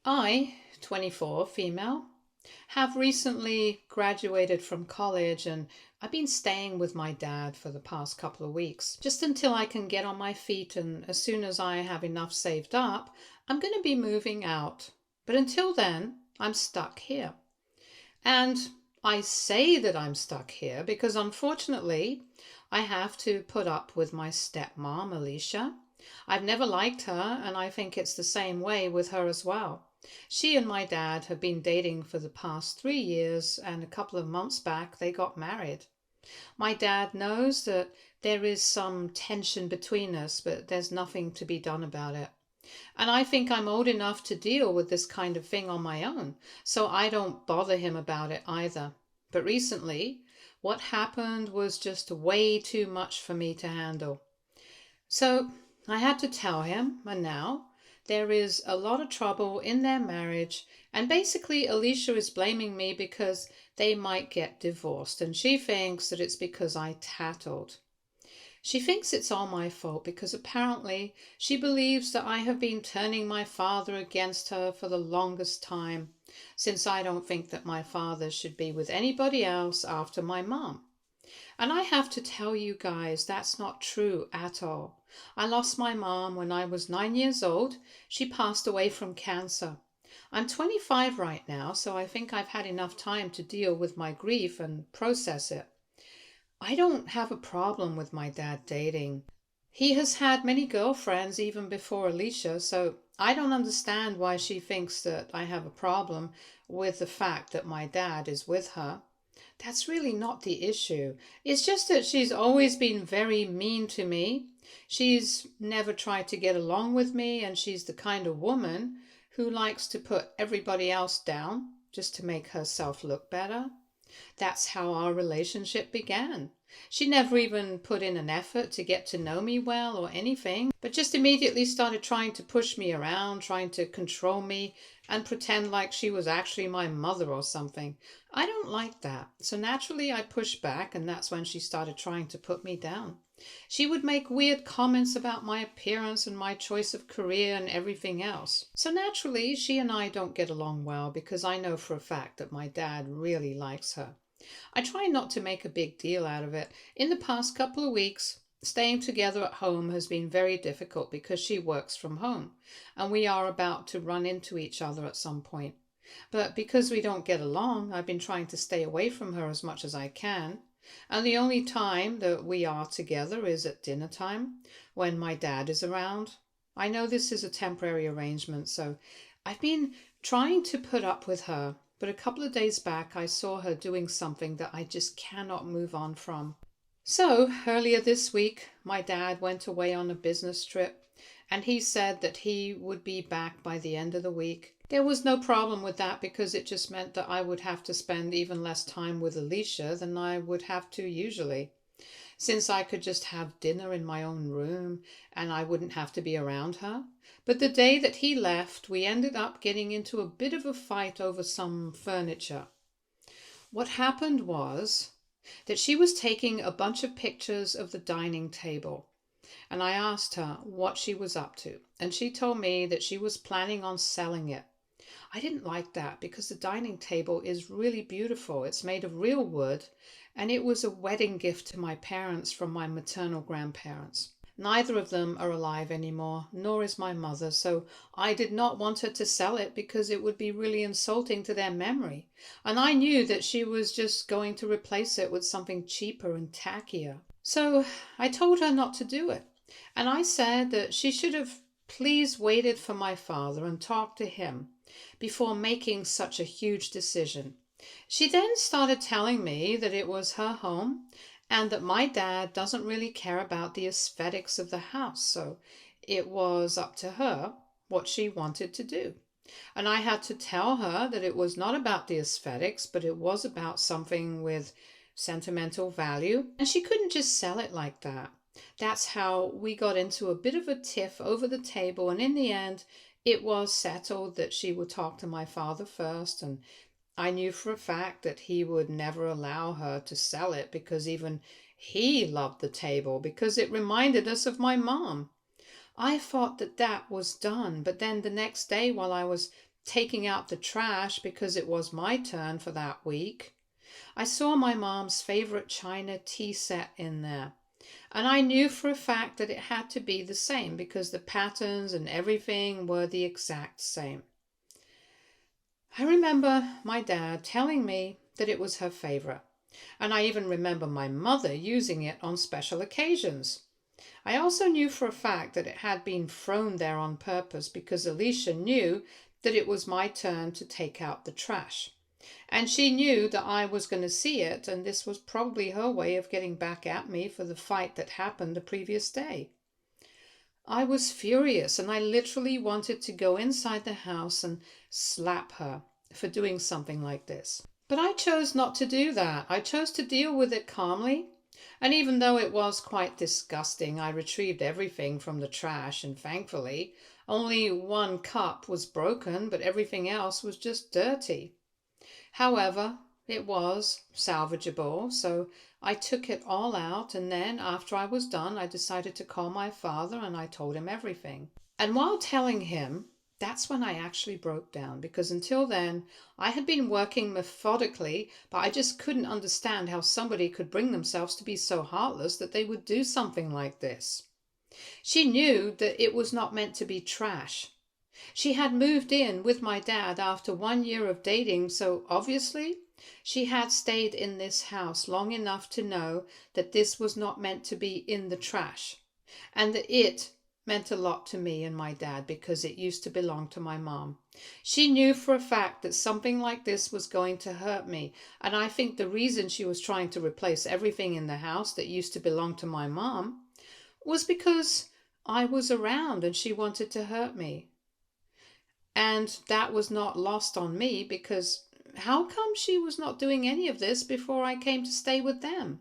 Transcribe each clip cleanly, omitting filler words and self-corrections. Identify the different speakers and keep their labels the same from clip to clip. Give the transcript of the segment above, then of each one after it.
Speaker 1: I, 24, female, have recently graduated from college and I've been staying with my dad for the past couple of weeks, just until I can get on my feet, and as soon as I have enough saved up, I'm going to be moving out. But until then, I'm stuck here. And I say that I'm stuck here because unfortunately I have to put up with my stepmom, Alicia. I've never liked her, and I think it's the same way with her as well. She and my dad have been dating for the past 3 years, and a couple of months back they got married. My dad knows that there is some tension between us, but there's nothing to be done about it. And I think I'm old enough to deal with this kind of thing on my own, so I don't bother him about it either. But recently, what happened was just way too much for me to handle. So I had to tell him, and now there is a lot of trouble in their marriage, and basically Alicia is blaming me because they might get divorced, and she thinks that it's because I tattled. She thinks it's all my fault because apparently she believes that I have been turning my father against her for the longest time, since I don't think that my father should be with anybody else after my mom. And I have to tell you guys, that's not true at all. I lost my mom when I was 9 years old. She passed away from cancer. I'm 25 right now, so I think I've had enough time to deal with my grief and process it. I don't have a problem with my dad dating. He has had many girlfriends even before Alicia, so I don't understand why she thinks that I have a problem with the fact that my dad is with her. That's really not the issue. It's just that she's always been very mean to me. She's never tried to get along with me, and she's the kind of woman who likes to put everybody else down just to make herself look better. That's how our relationship began. She never even put in an effort to get to know me well or anything, but just immediately started trying to push me around, trying to control me, and pretend like she was actually my mother or something. I don't like that. So naturally, I pushed back, and that's when she started trying to put me down. She would make weird comments about my appearance and my choice of career and everything else. So naturally, she and I don't get along well because I know for a fact that my dad really likes her. I try not to make a big deal out of it. In the past couple of weeks, staying together at home has been very difficult because she works from home and we are about to run into each other at some point. But because we don't get along, I've been trying to stay away from her as much as I can. And the only time that we are together is at dinner time when my dad is around. I know this is a temporary arrangement, so I've been trying to put up with her, but a couple of days back I saw her doing something that I just cannot move on from. So, earlier this week, my dad went away on a business trip and he said that he would be back by the end of the week. There was no problem with that because it just meant that I would have to spend even less time with Alicia than I would have to usually, since I could just have dinner in my own room and I wouldn't have to be around her. But the day that he left, we ended up getting into a bit of a fight over some furniture. What happened was that she was taking a bunch of pictures of the dining table, and I asked her what she was up to, and she told me that she was planning on selling it. I didn't like that because the dining table is really beautiful. It's made of real wood, and it was a wedding gift to my parents from my maternal grandparents. Neither of them are alive anymore, nor is my mother, so I did not want her to sell it because it would be really insulting to their memory. And I knew that she was just going to replace it with something cheaper and tackier. So I told her not to do it. And I said that she should have please waited for my father and talked to him before making such a huge decision. She then started telling me that it was her home and that my dad doesn't really care about the aesthetics of the house, so it was up to her what she wanted to do. And I had to tell her that it was not about the aesthetics, but it was about something with sentimental value, and she couldn't just sell it like that. That's how we got into a bit of a tiff over the table, and in the end, it was settled that she would talk to my father first, and I knew for a fact that he would never allow her to sell it because even he loved the table because it reminded us of my mom. I thought that that was done, but then the next day while I was taking out the trash because it was my turn for that week, I saw my mom's favorite china tea set in there. And I knew for a fact that it had to be the same because the patterns and everything were the exact same. I remember my dad telling me that it was her favorite. And I even remember my mother using it on special occasions. I also knew for a fact that it had been thrown there on purpose because Alicia knew that it was my turn to take out the trash. And she knew that I was going to see it, and this was probably her way of getting back at me for the fight that happened the previous day. I was furious, and I literally wanted to go inside the house and slap her for doing something like this. But I chose not to do that. I chose to deal with it calmly. And even though it was quite disgusting, I retrieved everything from the trash, and thankfully, only one cup was broken, but everything else was just dirty. However, it was salvageable, so I took it all out, and then, after I was done, I decided to call my father and I told him everything. And while telling him, that's when I actually broke down, because until then I had been working methodically, but I just couldn't understand how somebody could bring themselves to be so heartless that they would do something like this. She knew that it was not meant to be trash. She had moved in with my dad after 1 year of dating, so obviously she had stayed in this house long enough to know that this was not meant to be in the trash, and that it meant a lot to me and my dad because it used to belong to my mom. She knew for a fact that something like this was going to hurt me, and I think the reason she was trying to replace everything in the house that used to belong to my mom was because I was around and she wanted to hurt me. And that was not lost on me because how come she was not doing any of this before I came to stay with them?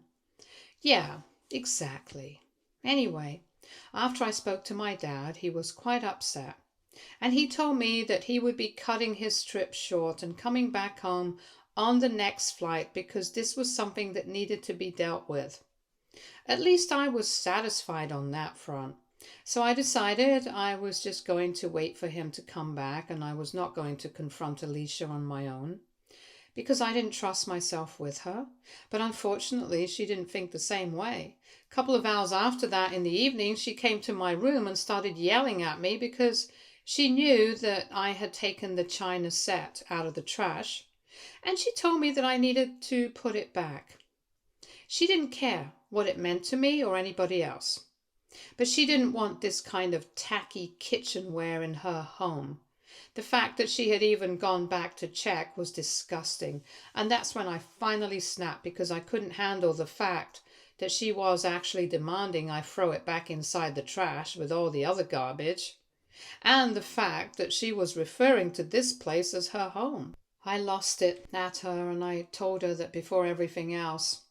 Speaker 1: Yeah, exactly. Anyway, after I spoke to my dad, he was quite upset. And he told me that he would be cutting his trip short and coming back home on the next flight because this was something that needed to be dealt with. At least I was satisfied on that front. So I decided I was just going to wait for him to come back and I was not going to confront Alicia on my own because I didn't trust myself with her. But unfortunately, she didn't think the same way. A couple of hours after that in the evening, she came to my room and started yelling at me because she knew that I had taken the china set out of the trash, and she told me that I needed to put it back. She didn't care what it meant to me or anybody else. But she didn't want this kind of tacky kitchenware in her home. The fact that she had even gone back to check was disgusting, and that's when I finally snapped because I couldn't handle the fact that she was actually demanding I throw it back inside the trash with all the other garbage, and the fact that she was referring to this place as her home. I lost it at her and I told her that before everything else,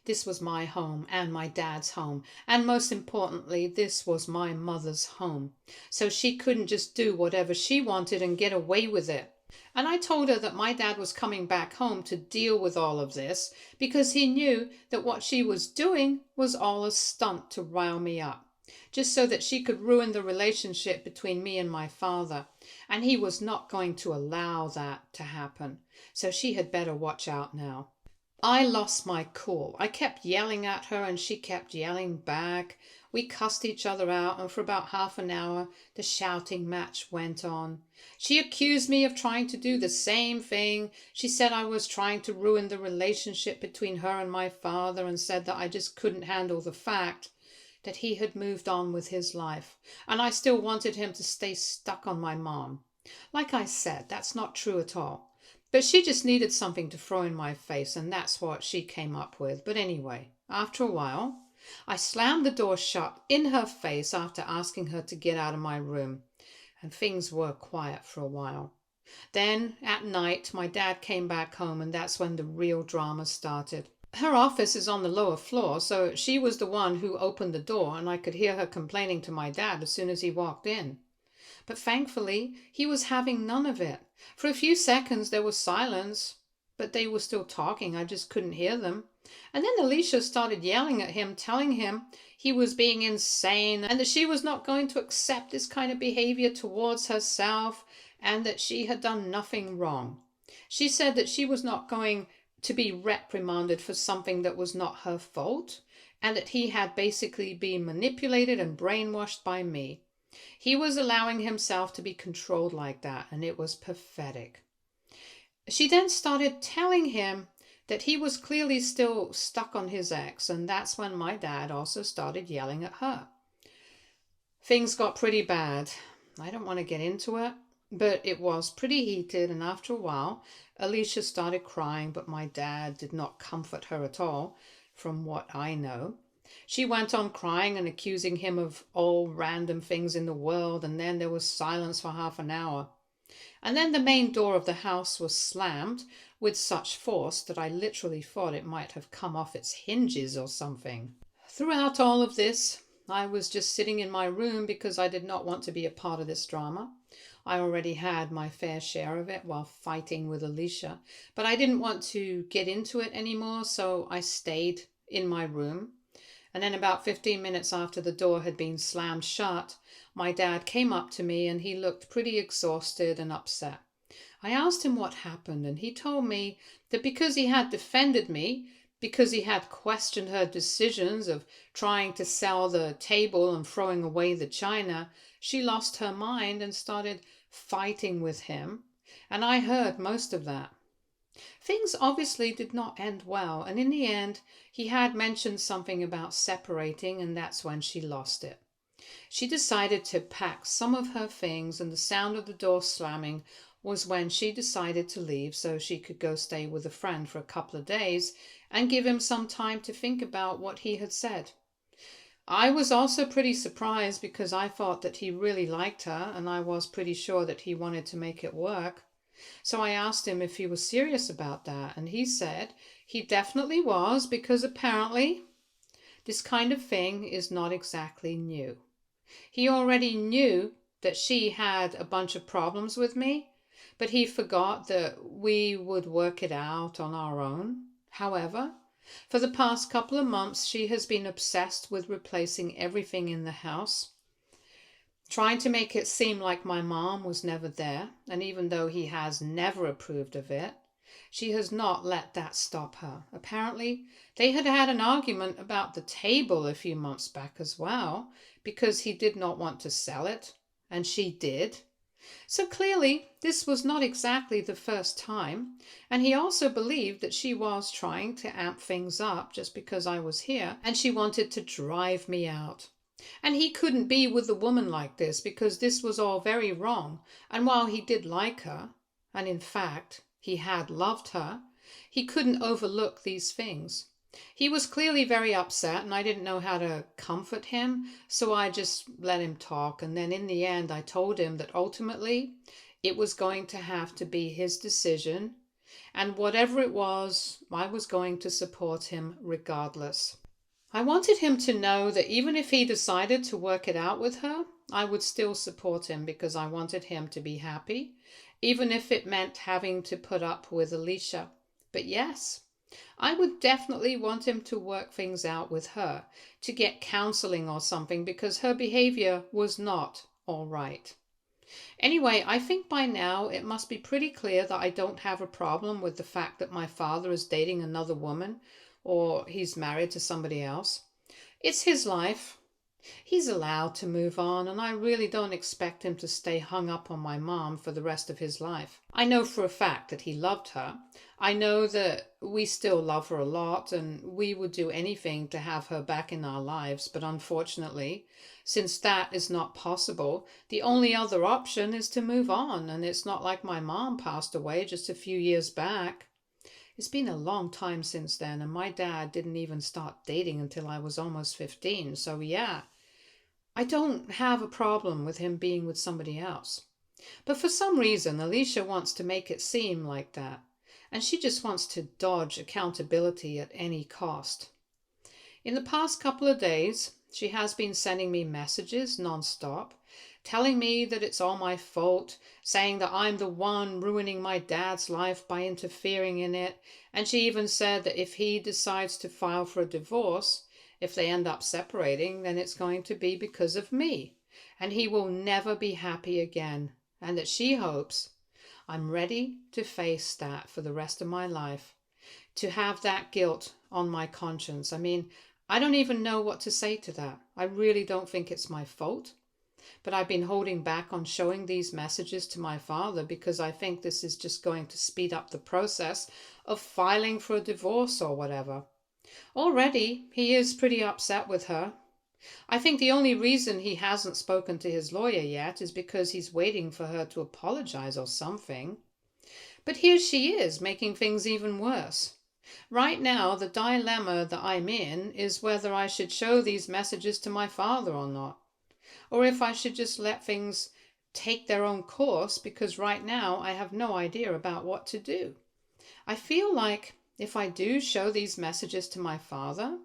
Speaker 1: this was my home and my dad's home, and most importantly, this was my mother's home. So she couldn't just do whatever she wanted and get away with it. And I told her that my dad was coming back home to deal with all of this because he knew that what she was doing was all a stunt to rile me up, just so that she could ruin the relationship between me and my father. And he was not going to allow that to happen. So she had better watch out now. I lost my cool. I kept yelling at her and she kept yelling back. We cussed each other out, and for about half an hour the shouting match went on. She accused me of trying to do the same thing. She said I was trying to ruin the relationship between her and my father, and said that I just couldn't handle the fact that he had moved on with his life and I still wanted him to stay stuck on my mom. Like I said, that's not true at all. But she just needed something to throw in my face, and that's what she came up with. But anyway, after a while, I slammed the door shut in her face after asking her to get out of my room, and things were quiet for a while. Then, at night, my dad came back home, and that's when the real drama started. Her office is on the lower floor, so she was the one who opened the door, and I could hear her complaining to my dad as soon as he walked in. But thankfully, he was having none of it. For a few seconds there was silence, but they were still talking. I just couldn't hear them. And then Alicia started yelling at him, telling him he was being insane and that she was not going to accept this kind of behavior towards herself. and that she had done nothing wrong. She said that she was not going to be reprimanded for something that was not her fault, and that he had basically been manipulated and brainwashed by me. He was allowing himself to be controlled like that, and it was pathetic. She then started telling him that he was clearly still stuck on his ex, and that's when my dad also started yelling at her. Things got pretty bad. I don't want to get into it, but it was pretty heated, and after a while, Alicia started crying, but my dad did not comfort her at all, from what I know. She went on crying and accusing him of all random things in the world, and then there was silence for half an hour. And then the main door of the house was slammed with such force that I literally thought it might have come off its hinges or something. Throughout all of this, I was just sitting in my room because I did not want to be a part of this drama. I already had my fair share of it while fighting with Alicia, but I didn't want to get into it anymore, so I stayed in my room. And then about 15 minutes after the door had been slammed shut, my dad came up to me and he looked pretty exhausted and upset. I asked him what happened, and he told me that because he had defended me, because he had questioned her decisions of trying to sell the table and throwing away the china, she lost her mind and started fighting with him. And I heard most of that. Things obviously did not end well, and in the end, he had mentioned something about separating, and that's when she lost it. She decided to pack some of her things, and the sound of the door slamming was when she decided to leave so she could go stay with a friend for a couple of days and give him some time to think about what he had said. I was also pretty surprised because I thought that he really liked her, and I was pretty sure that he wanted to make it work. So I asked him if he was serious about that, and he said he definitely was, because apparently this kind of thing is not exactly new. He already knew that she had a bunch of problems with me, but he forgot that we would work it out on our own. However, for the past couple of months, she has been obsessed with replacing everything in the house, trying to make it seem like my mom was never there, and even though he has never approved of it, she has not let that stop her. Apparently, they had had an argument about the table a few months back as well, because he did not want to sell it, and she did. So clearly, this was not exactly the first time, and he also believed that she was trying to amp things up just because I was here, and she wanted to drive me out. And he couldn't be with a woman like this because this was all very wrong, and while he did like her, and in fact he had loved her, he couldn't overlook these things. He was clearly very upset, and I didn't know how to comfort him, so I just let him talk, and then in the end I told him that ultimately it was going to have to be his decision, and whatever it was, I was going to support him regardless. I wanted him to know that even if he decided to work it out with her, I would still support him because I wanted him to be happy, even if it meant having to put up with Alicia. But yes, I would definitely want him to work things out with her, to get counseling or something, because her behavior was not all right. Anyway, I think by now it must be pretty clear that I don't have a problem with the fact that my father is dating another woman, or he's married to somebody else. It's his life. He's allowed to move on, and I really don't expect him to stay hung up on my mom for the rest of his life. I know for a fact that he loved her. I know that we still love her a lot, and we would do anything to have her back in our lives, but unfortunately, since that is not possible, the only other option is to move on, and it's not like my mom passed away just a few years back. It's been a long time since then, and my dad didn't even start dating until I was almost 15, so yeah, I don't have a problem with him being with somebody else. But for some reason, Alicia wants to make it seem like that, and she just wants to dodge accountability at any cost. In the past couple of days, she has been sending me messages non-stop, telling me that it's all my fault, saying that I'm the one ruining my dad's life by interfering in it, and she even said that if he decides to file for a divorce, if they end up separating, then it's going to be because of me, and he will never be happy again. and that she hopes I'm ready to face that for the rest of my life, to have that guilt on my conscience. I mean, I don't even know what to say to that. I really don't think it's my fault, but I've been holding back on showing these messages to my father because I think this is just going to speed up the process of filing for a divorce or whatever. Already, he is pretty upset with her. I think the only reason he hasn't spoken to his lawyer yet is because he's waiting for her to apologize or something. But here she is, making things even worse. Right now, the dilemma that I'm in is whether I should show these messages to my father or not, or if I should just let things take their own course, because right now I have no idea about what to do. I feel like if I do show these messages to my father,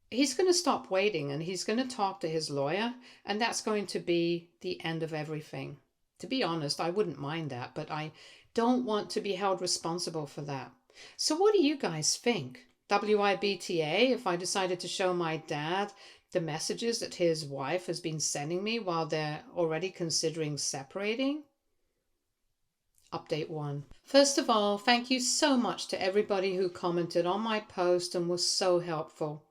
Speaker 1: he's going to stop waiting and he's going to talk to his lawyer, and that's going to be the end of everything. To be honest, I wouldn't mind that, but I don't want to be held responsible for that. So what do you guys think? WIBTA, if I decided to show my dad the messages that his wife has been sending me while they're already considering separating? Update 1. First of all, thank you so much to everybody who commented on my post and was so helpful.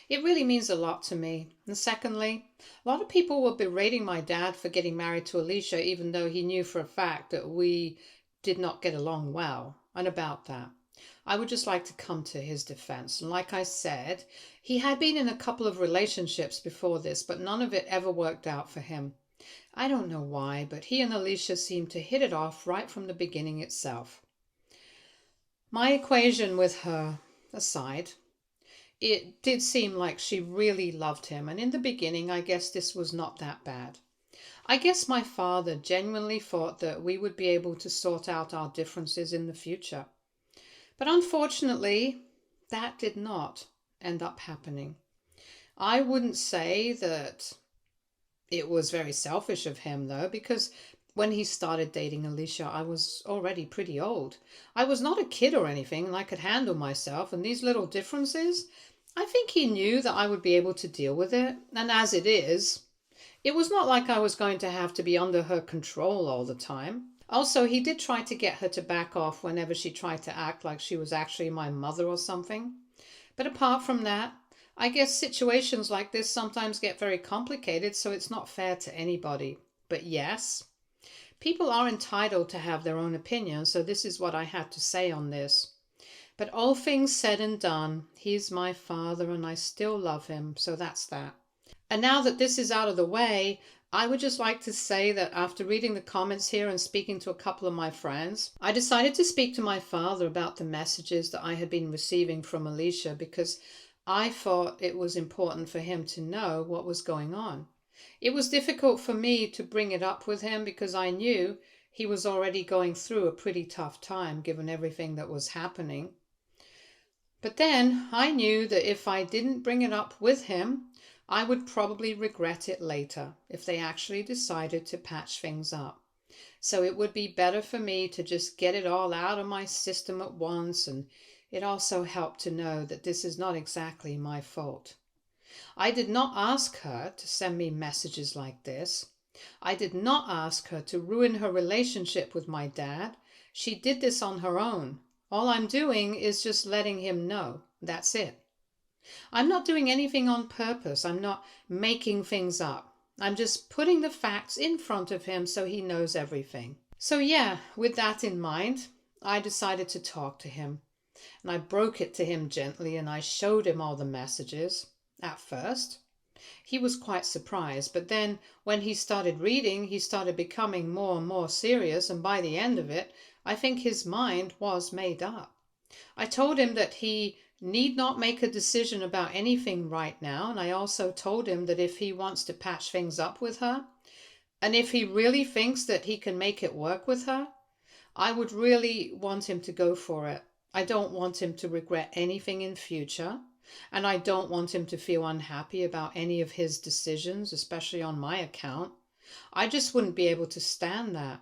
Speaker 1: It really means a lot to me. And secondly, a lot of people were berating my dad for getting married to Alicia, even though he knew for a fact that we did not get along well. And about that, I would just like to come to his defense. And like I said, he had been in a couple of relationships before this, but none of it ever worked out for him. I don't know why, but he and Alicia seemed to hit it off right from the beginning itself. My equation with her aside, it did seem like she really loved him, and in the beginning I guess this was not that bad. I guess my father genuinely thought that we would be able to sort out our differences in the future. But unfortunately, that did not end up happening. I wouldn't say that it was very selfish of him, though, because when he started dating Alicia, I was already pretty old. I was not a kid or anything, and I could handle myself, and these little differences, I think he knew that I would be able to deal with it. And as it is, it was not like I was going to have to be under her control all the time. Also, he did try to get her to back off whenever she tried to act like she was actually my mother or something. But apart from that, I guess situations like this sometimes get very complicated, so it's not fair to anybody. But yes, people are entitled to have their own opinion, so this is what I had to say on this. But all things said and done, he's my father and I still love him, so that's that. And now that this is out of the way, I would just like to say that after reading the comments here and speaking to a couple of my friends, I decided to speak to my father about the messages that I had been receiving from Alicia, because I thought it was important for him to know what was going on. It was difficult for me to bring it up with him because I knew he was already going through a pretty tough time given everything that was happening. But then I knew that if I didn't bring it up with him, I would probably regret it later if they actually decided to patch things up. So it would be better for me to just get it all out of my system at once, and it also helped to know that this is not exactly my fault. I did not ask her to send me messages like this. I did not ask her to ruin her relationship with my dad. She did this on her own. All I'm doing is just letting him know. That's it. I'm not doing anything on purpose. I'm not making things up. I'm just putting the facts in front of him so he knows everything. So yeah, with that in mind, I decided to talk to him. And I broke it to him gently and I showed him all the messages. At first, he was quite surprised, but then when he started reading, he started becoming more and more serious, and by the end of it, I think his mind was made up. I told him that he need not make a decision about anything right now, and I also told him that if he wants to patch things up with her, and if he really thinks that he can make it work with her, I would really want him to go for it. I don't want him to regret anything in future, and I don't want him to feel unhappy about any of his decisions, especially on my account. I just wouldn't be able to stand that.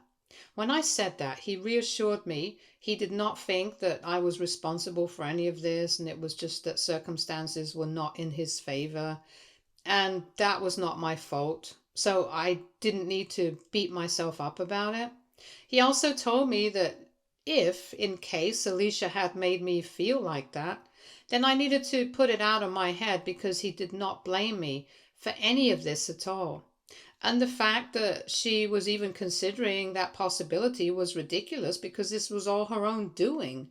Speaker 1: When I said that, he reassured me he did not think that I was responsible for any of this, and it was just that circumstances were not in his favor, and that was not my fault. so I didn't need to beat myself up about it. He also told me that if, in case Alicia had made me feel like that, then I needed to put it out of my head because he did not blame me for any of this at all. And the fact that she was even considering that possibility was ridiculous because this was all her own doing.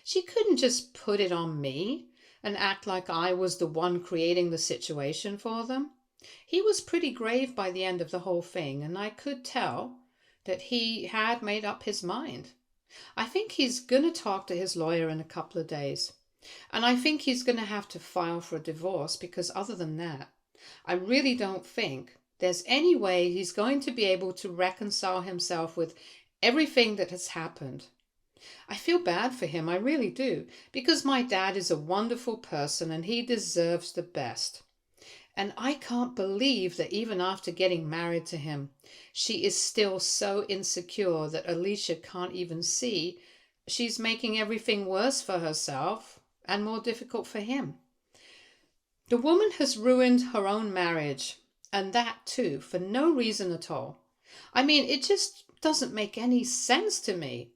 Speaker 1: She couldn't just put it on me and act like I was the one creating the situation for them. He was pretty grave by the end of the whole thing, and I could tell that he had made up his mind. I think he's going to talk to his lawyer in a couple of days. And I think he's going to have to file for a divorce because, other than that, I really don't think there's any way he's going to be able to reconcile himself with everything that has happened. I feel bad for him, I really do, because my dad is a wonderful person and he deserves the best. And I can't believe that even after getting married to him, she is still so insecure that Alicia can't even see she's making everything worse for herself and more difficult for him. The woman has ruined her own marriage, and that too, for no reason at all. I mean, it just doesn't make any sense to me.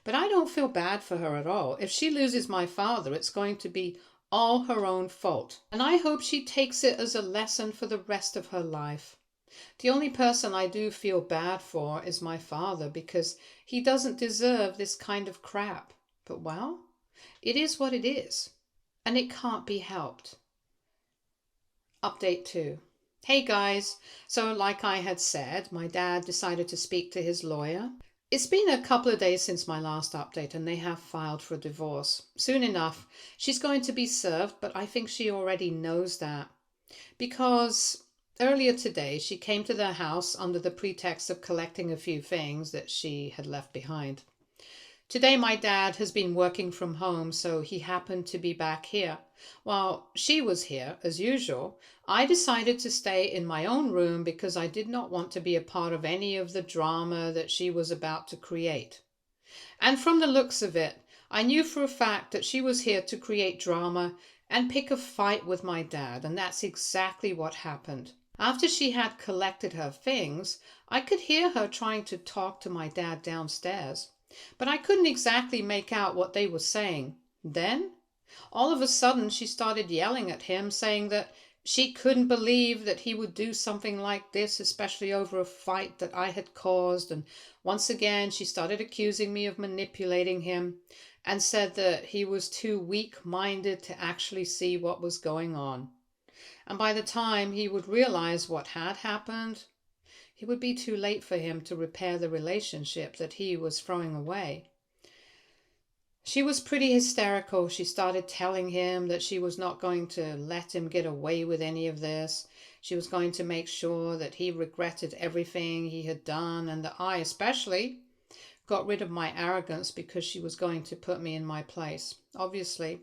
Speaker 1: But I don't feel bad for her at all. If she loses my father, it's going to be all her own fault. And I hope she takes it as a lesson for the rest of her life. The only person I do feel bad for is my father because he doesn't deserve this kind of crap. But well, it is what it is. And it can't be helped. Update 2. Hey guys, so like I had said, my dad decided to speak to his lawyer. It's been a couple of days since my last update and they have filed for a divorce. Soon enough, she's going to be served, but I think she already knows that. Because earlier today, she came to their house under the pretext of collecting a few things that she had left behind. Today my dad has been working from home, so he happened to be back here. While she was here, as usual, I decided to stay in my own room because I did not want to be a part of any of the drama that she was about to create. And from the looks of it, I knew for a fact that she was here to create drama and pick a fight with my dad, and that's exactly what happened. After she had collected her things, I could hear her trying to talk to my dad downstairs. But I couldn't exactly make out what they were saying. Then, all of a sudden, she started yelling at him, saying that she couldn't believe that he would do something like this, especially over a fight that I had caused. And once again, she started accusing me of manipulating him and said that he was too weak-minded to actually see what was going on. And by the time he would realize what had happened, it would be too late for him to repair the relationship that he was throwing away. She was pretty hysterical. She started telling him that she was not going to let him get away with any of this. She was going to make sure that he regretted everything he had done, and that I especially got rid of my arrogance because she was going to put me in my place. Obviously,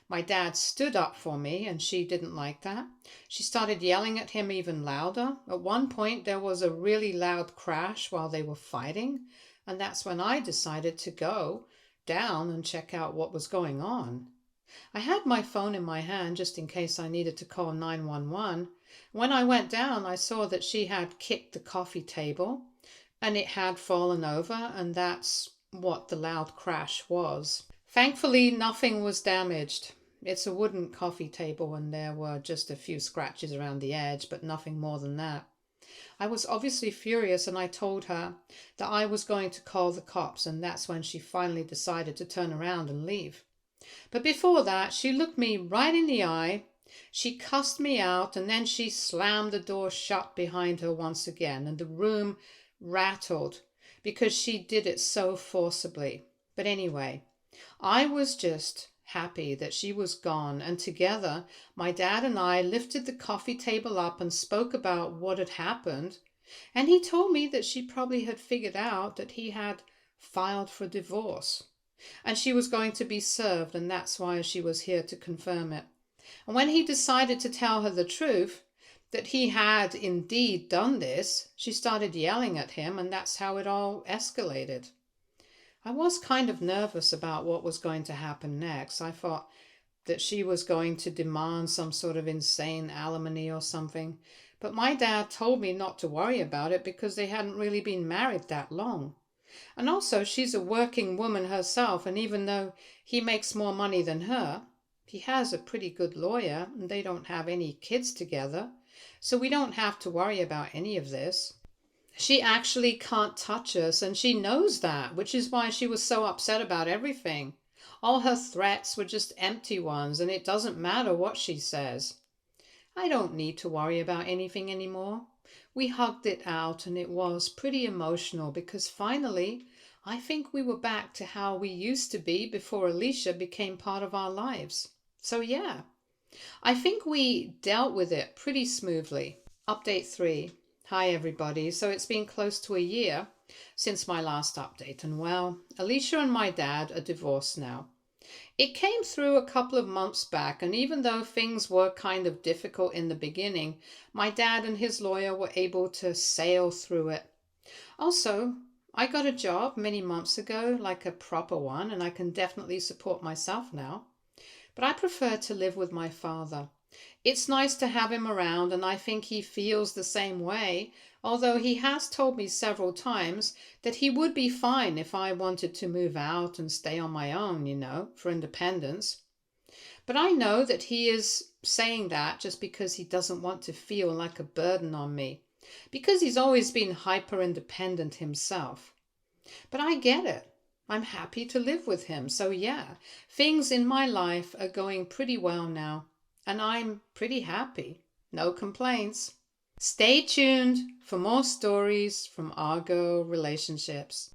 Speaker 1: my dad stood up for me and she didn't like that. She started yelling at him even louder. At one point there was a really loud crash while they were fighting, and that's when I decided to go down and check out what was going on. I had my phone in my hand just in case I needed to call 911. When I went down, I saw that she had kicked the coffee table and it had fallen over, and that's what the loud crash was. Thankfully, nothing was damaged. It's a wooden coffee table and there were just a few scratches around the edge, but nothing more than that. I was obviously furious and I told her that I was going to call the cops, and that's when she finally decided to turn around and leave. But before that, she looked me right in the eye, she cussed me out, and then she slammed the door shut behind her once again, and the room rattled because she did it so forcibly. But anyway, I was just happy that she was gone, and together my dad and I lifted the coffee table up and spoke about what had happened, and he told me that she probably had figured out that he had filed for divorce and she was going to be served, and that's why she was here to confirm it. And when he decided to tell her the truth, that he had indeed done this, she started yelling at him, and that's how it all escalated. I was kind of nervous about what was going to happen next. I thought that she was going to demand some sort of insane alimony or something. But my dad told me not to worry about it because they hadn't really been married that long. And also, she's a working woman herself, and even though he makes more money than her, he has a pretty good lawyer, and they don't have any kids together, so we don't have to worry about any of this. She actually can't touch us, and she knows that, which is why she was so upset about everything. All her threats were just empty ones, and it doesn't matter what she says. I don't need to worry about anything anymore. We hugged it out, and it was pretty emotional because finally I think we were back to how we used to be before Alicia became part of our lives. So, yeah, I think we dealt with it pretty smoothly. Update 3. Hi, everybody. So, it's been close to a year since my last update, and well, Alicia and my dad are divorced now. It came through a couple of months back, and even though things were kind of difficult in the beginning, my dad and his lawyer were able to sail through it. Also, I got a job many months ago, like a proper one, and I can definitely support myself now. But I prefer to live with my father. It's nice to have him around, and I think he feels the same way, although he has told me several times that he would be fine if I wanted to move out and stay on my own, for independence. But I know that he is saying that just because he doesn't want to feel like a burden on me, because he's always been hyper independent himself. But I get it. I'm happy to live with him. So, yeah, things in my life are going pretty well now, and I'm pretty happy. No complaints. Stay tuned for more stories from Argo Relationships.